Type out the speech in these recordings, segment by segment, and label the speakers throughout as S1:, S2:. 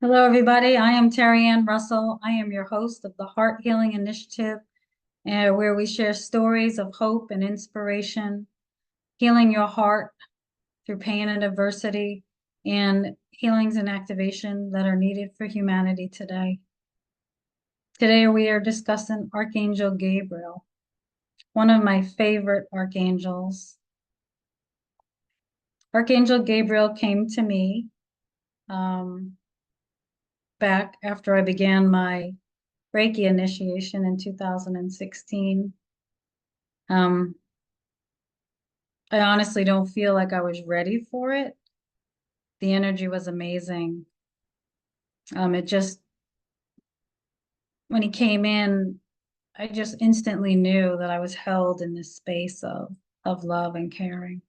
S1: Hello, everybody. I am Terry Ann Russell. I am your host of the Heart Healing Initiative, where we share stories of hope and inspiration, healing your heart through pain and adversity, and healings and activation that are needed for humanity today. Today, we are discussing Archangel Gabriel, one of my favorite archangels. Archangel Gabriel came to me back after I began my Reiki initiation in 2016. Um, I honestly don't feel like I was ready for it. The energy was amazing. It just, when he came in, I just instantly knew that I was held in this space of love and caring.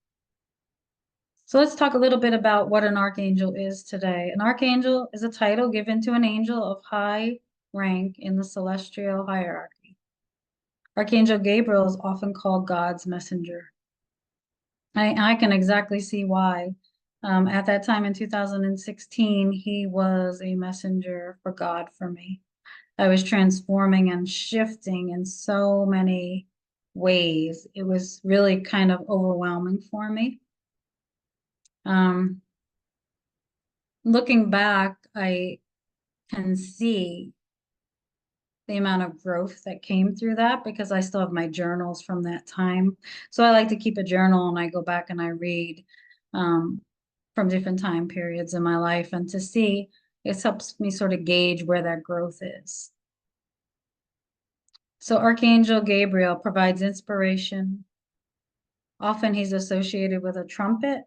S1: So let's talk a little bit about what an archangel is today. An archangel is a title given to an angel of high rank in the celestial hierarchy. Archangel Gabriel is often called God's messenger. I can exactly see why. At that time in 2016, he was a messenger for God for me. I was transforming and shifting in so many ways. It was really kind of overwhelming for me. Um, Looking back, I can see the amount of growth that came through that because I still have my journals from that time. So I like to keep a journal and I go back and I read um, from different time periods in my life and to see, it helps me sort of gauge where that growth is. So Archangel Gabriel provides inspiration. Often he's associated with a trumpet.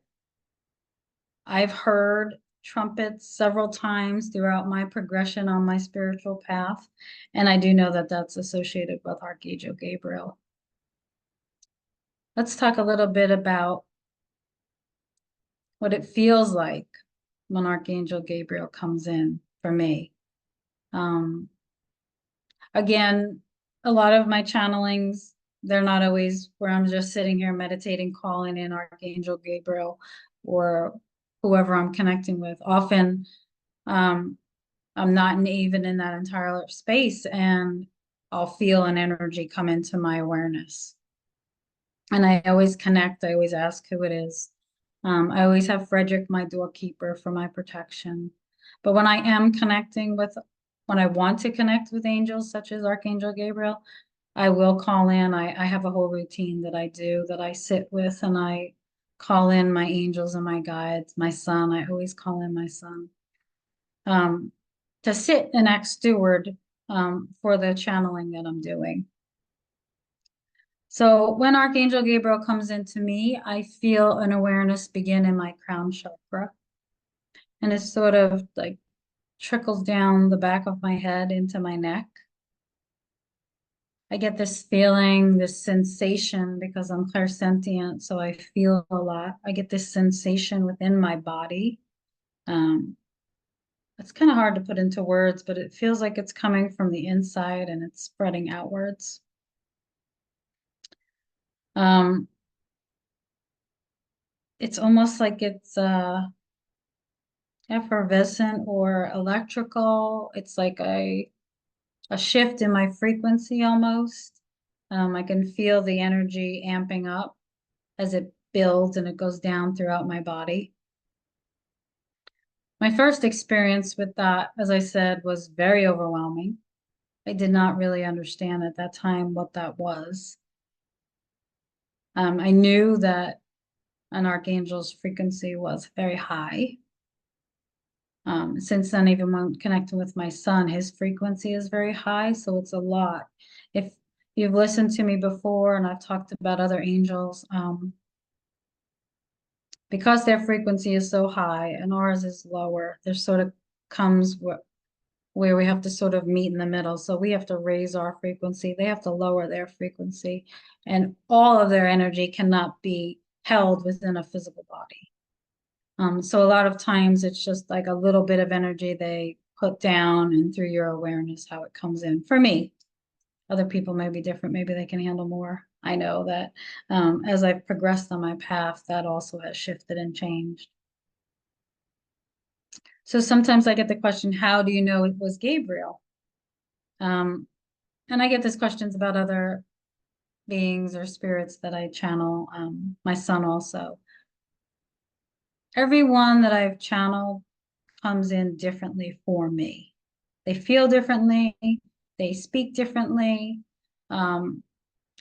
S1: I've heard trumpets several times throughout my progression on my spiritual path, and I do know that that's associated with Archangel Gabriel. Let's talk a little bit about what it feels like when Archangel Gabriel comes in for me. Um, Again, a lot of my channelings, they're not always where I'm just sitting here meditating, calling in Archangel Gabriel or whoever I'm connecting with. Often, um, I'm not even in that entire space and I'll feel an energy come into my awareness. And I always connect, I always ask who it is. I always have Frederick, my doorkeeper, for my protection. But when I am connecting with, when I want to connect with angels such as Archangel Gabriel, I will call in. I have a whole routine that I do that I sit with and I call in my angels and my guides, my son. I always call in my son um, to sit and act steward for the channeling that I'm doing. So when Archangel Gabriel comes into me, I feel an awareness begin in my crown chakra. And it sort of like trickles down the back of my head into my neck. I get this feeling, this sensation because I'm clairsentient, so I feel a lot. I get this sensation within my body. Um, it's kind of hard to put into words, but it feels like it's coming from the inside and it's spreading outwards. Um, it's almost like it's effervescent or electrical. It's like a shift in my frequency almost. I can feel the energy amping up as it builds and it goes down throughout my body. My first experience with that, as I said, was very overwhelming. I did not really understand at that time what that was. I knew that an archangel's frequency was very high. Since then, even when connecting with my son, his frequency is very high, so it's a lot. If you've listened to me before and I've talked about other angels, because their frequency is so high and ours is lower, there sort of comes where we have to sort of meet in the middle. So we have to raise our frequency, they have to lower their frequency, and all of their energy cannot be held within a physical body. So a lot of times it's just like a little bit of energy they put down and through your awareness, how it comes in. For me, other people may be different. Maybe they can handle more. I know that as I've progressed on my path, that also has shifted and changed. So sometimes I get the question, how do you know it was Gabriel? Um, and I get these questions about other beings or spirits that I channel, my son also. Everyone that I've channeled comes in differently for me. They feel differently, they speak differently, um,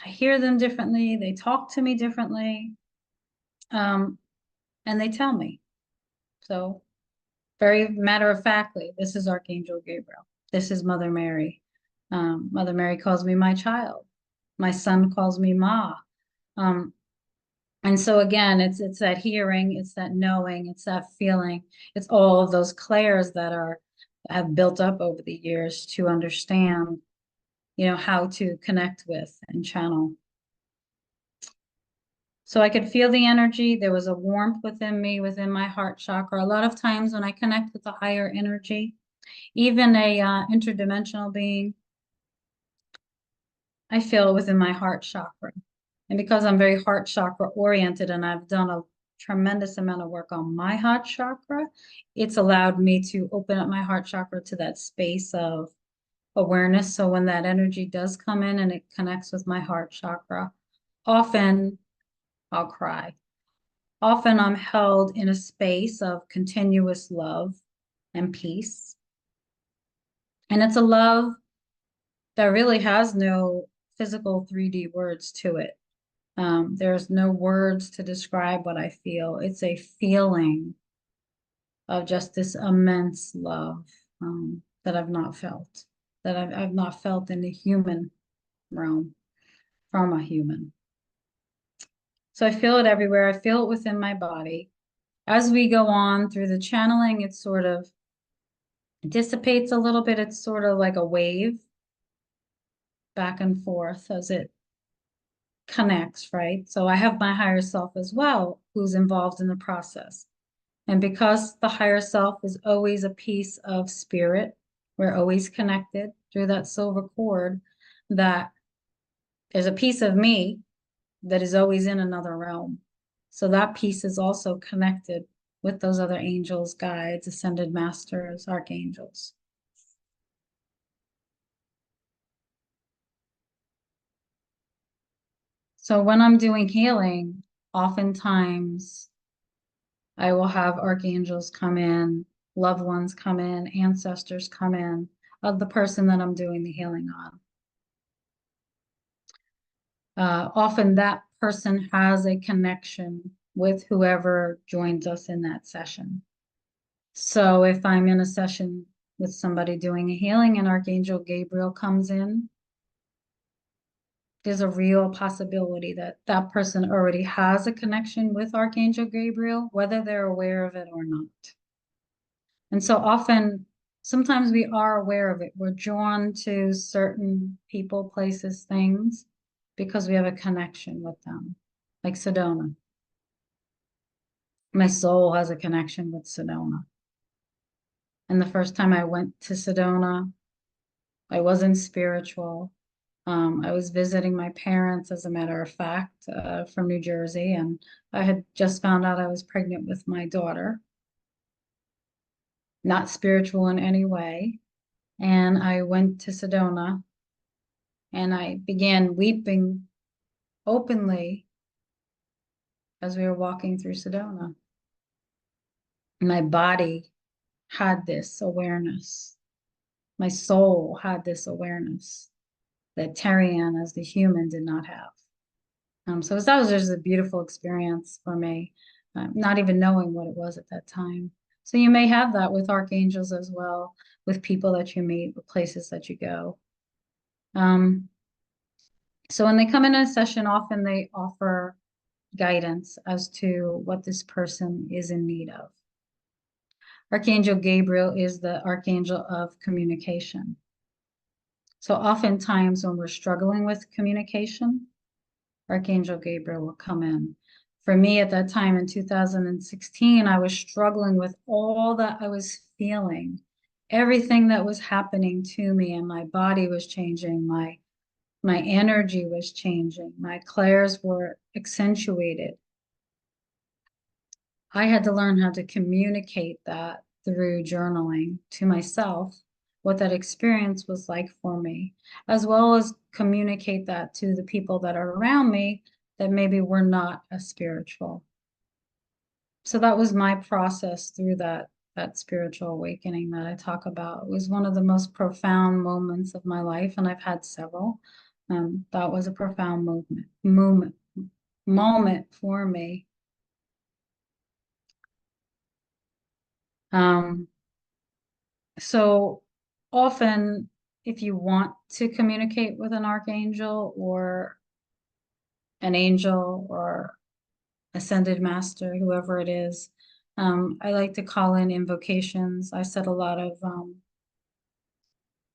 S1: I hear them differently, they talk to me differently, um, and they tell me. So very matter of factly, this is Archangel Gabriel. This is Mother Mary. Mother Mary calls me my child. My son calls me Ma. Um, and so again, it's that hearing, it's that knowing, it's that feeling, it's all of those clairs that are have built up over the years to understand, how to connect with and channel. So I could feel the energy. There was a warmth within me, within my heart chakra. A lot of times when I connect with a higher energy, even a interdimensional being, I feel it within my heart chakra. And because I'm very heart chakra oriented and I've done a tremendous amount of work on my heart chakra, it's allowed me to open up my heart chakra to that space of awareness. So when that energy does come in and it connects with my heart chakra, often I'll cry. Often I'm held in a space of continuous love and peace. And it's a love that really has no physical 3D words to it. There's no words to describe what I feel. It's a feeling of just this immense love that I've not felt, that I've not felt in the human realm from a human. So I feel it everywhere. I feel it within my body. As we go on through the channeling, it sort of dissipates a little bit. It's sort of like a wave back and forth as it connects, right? So I have my higher self as well, who's involved in the process. And because the higher self is always a piece of spirit, we're always connected through that silver cord, that there's a piece of me that is always in another realm. So that piece is also connected with those other angels, guides, ascended masters, archangels. So when I'm doing healing, oftentimes I will have archangels come in, loved ones come in, ancestors come in of the person that I'm doing the healing on. Often that person has a connection with whoever joins us in that session. So if I'm in a session with somebody doing a healing and Archangel Gabriel comes in, there's a real possibility that that person already has a connection with Archangel Gabriel, whether they're aware of it or not. And so often, sometimes we are aware of it. We're drawn to certain people, places, things because we have a connection with them, like Sedona. My soul has a connection with Sedona. And the first time I went to Sedona, I wasn't spiritual. I was visiting my parents, as a matter of fact, from New Jersey, and I had just found out I was pregnant with my daughter. Not spiritual in any way. And I went to Sedona and I began weeping openly as we were walking through Sedona. My body had this awareness. My soul had this awareness that Tarian, as the human, did not have. So that was just a beautiful experience for me, not even knowing what it was at that time. So you may have that with archangels as well, with people that you meet, with places that you go. So when they come in a session, often they offer guidance as to what this person is in need of. Archangel Gabriel is the archangel of communication. So oftentimes when we're struggling with communication, Archangel Gabriel will come in. For me at that time in 2016, I was struggling with all that I was feeling, everything that was happening to me, and my body was changing, my energy was changing, my clairs were accentuated. I had to learn how to communicate that through journaling to myself what that experience was like for me, as well as communicate that to the people that are around me that maybe were not as spiritual. So that was my process through that spiritual awakening that I talk about. It was one of the most profound moments of my life, and I've had several. That was a profound moment for me. Um, so often, if you want to communicate with an archangel or an angel or ascended master, whoever it is, I like to call in invocations. I said a lot of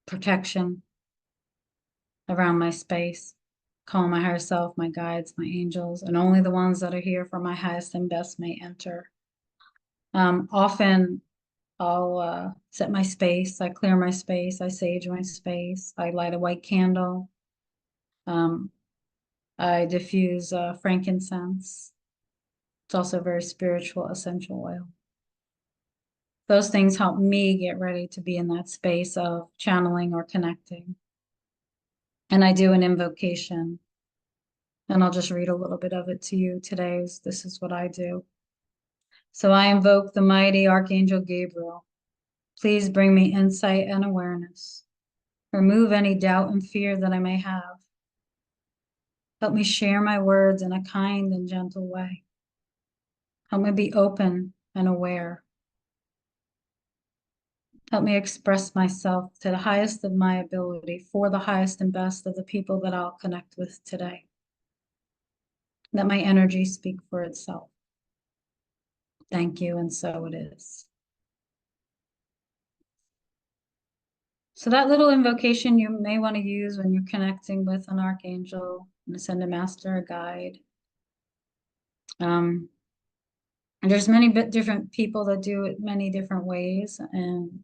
S1: protection around my space, call my higher self, my guides, my angels, and only the ones that are here for my highest and best may enter. Often I'll set my space, I clear my space, I sage my space, I light a white candle, um, I diffuse frankincense. It's also a very spiritual essential oil. Those things help me get ready to be in that space of channeling or connecting. And I do an invocation, and I'll just read a little bit of it to you today. This is what I do. So I invoke the mighty Archangel Gabriel. Please bring me insight and awareness. Remove any doubt and fear that I may have. Help me share my words in a kind and gentle way. Help me be open and aware. Help me express myself to the highest of my ability for the highest and best of the people that I'll connect with today. Let my energy speak for itself. Thank you, and so it is. So that little invocation you may want to use when you're connecting with an archangel, an ascended master, a guide. And there's many different people that do it many different ways, and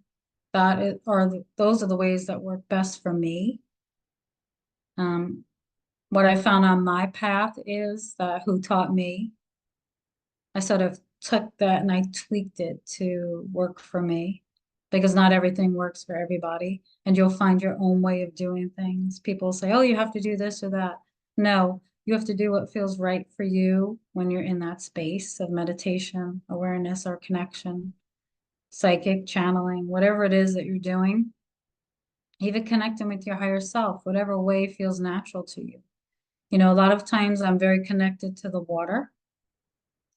S1: those are the ways that work best for me. What I found on my path is that who taught me, I sort of took that and I tweaked it to work for me, because not everything works for everybody, and you'll find your own way of doing things. People say, oh, you have to do this or that. No, you have to do what feels right for you when you're in that space of meditation, awareness, or connection, psychic channeling, whatever it is that you're doing, even connecting with your higher self, whatever way feels natural to you. You know, a lot of times I'm very connected to the water.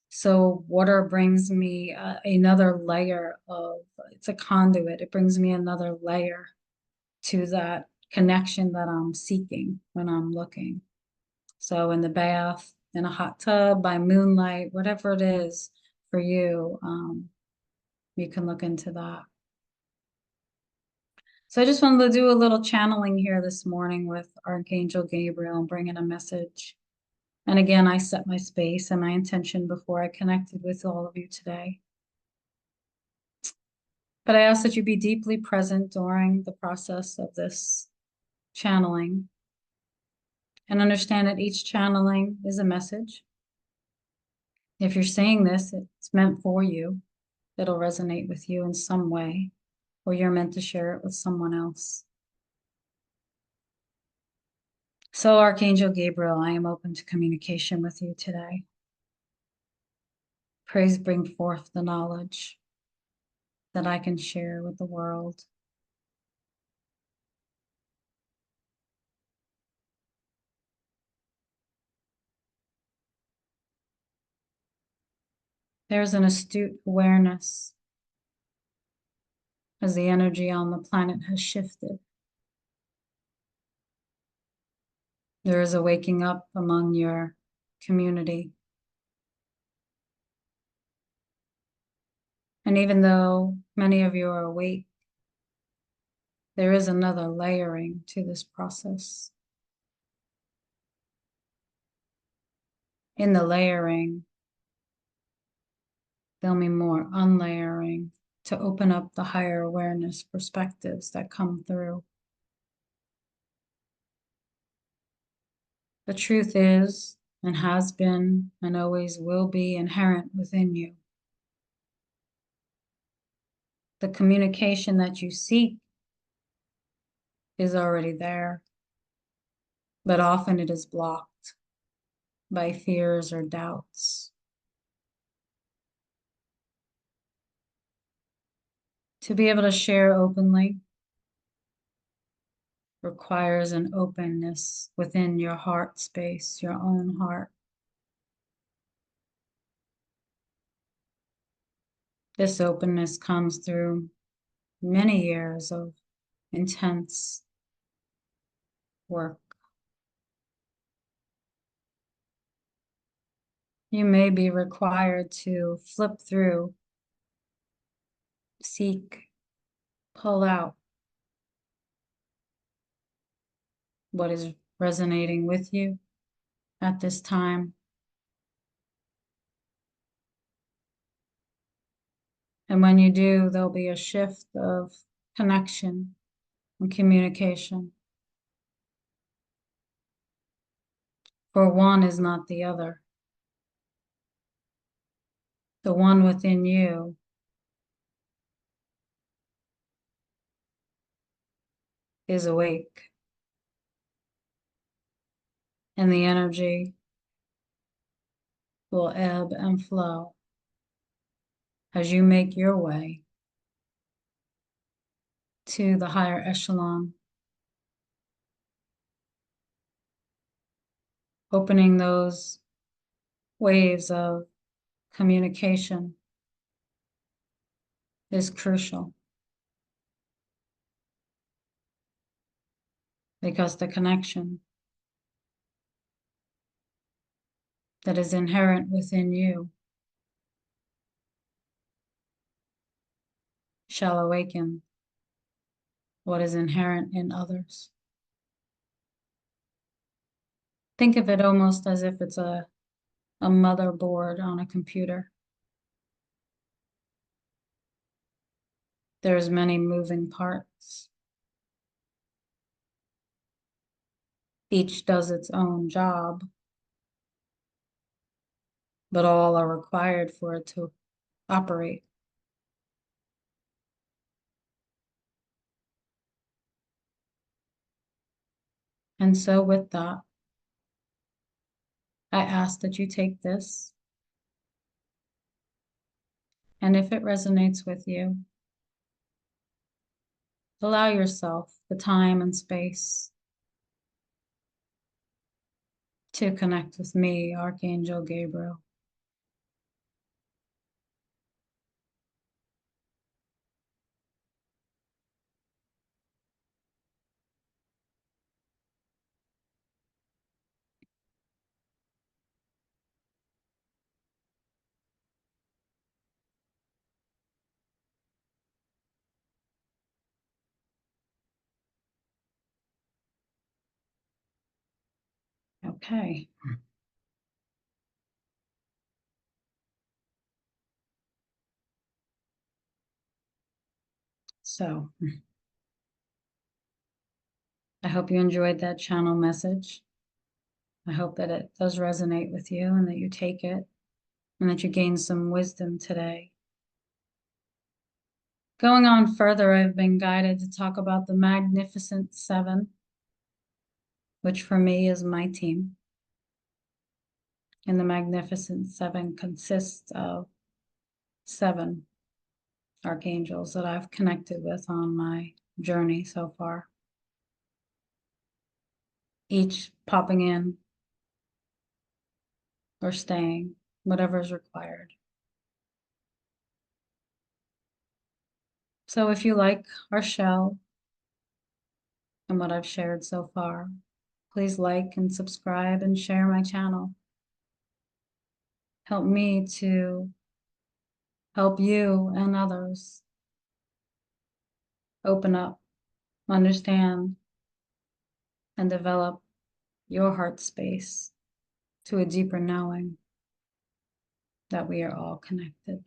S1: So water brings me another layer of, it's a conduit. It brings me another layer to that connection that I'm seeking when I'm looking. So in the bath, in a hot tub, by moonlight, whatever it is for you, you can look into that. So I just wanted to do a little channeling here this morning with Archangel Gabriel and bring in a message. And again, I set my space and my intention before I connected with all of you today. But I ask that you be deeply present during the process of this channeling and understand that each channeling is a message. If you're saying this, it's meant for you. It'll resonate with you in some way, or you're meant to share it with someone else. So, Archangel Gabriel, I am open to communication with you today. Praise bring forth the knowledge that I can share with the world. There's an astute awareness as the energy on the planet has shifted. There is a waking up among your community. And even though many of you are awake, there is another layering to this process. In the layering, there'll be more unlayering to open up the higher awareness perspectives that come through. The truth is, and has been, and always will be inherent within you. the communication that you seek is already there, but often it is blocked by fears or doubts. To be able to share openly requires an openness within your heart space, your own heart. This openness comes through many years of intense work. You may be required to flip through, seek, pull out what is resonating with you at this time. And when you do, there'll be a shift of connection and communication. For one is not the other. The one within you is awake, and the energy will ebb and flow as you make your way to the higher echelon, opening those waves of communication is crucial, because the connection that is inherent within you shall awaken what is inherent in others. Think of it almost as if it's a motherboard on a computer. There's many moving parts. Each does its own job, but all are required for it to operate. And so with that, I ask that you take this, and if it resonates with you, allow yourself the time and space to connect with me, Archangel Gabriel. Okay. So I hope you enjoyed that channel message. I hope that it does resonate with you and that you take it and that you gain some wisdom today. Going on further, I've been guided to talk about the Magnificent Seven, which for me is my team. And the Magnificent Seven consists of 7 archangels that I've connected with on my journey so far, each popping in or staying, whatever is required. So if you like our show and what I've shared so far, please like and subscribe and share my channel. Help me to help you and others open up, understand, and develop your heart space to a deeper knowing that we are all connected.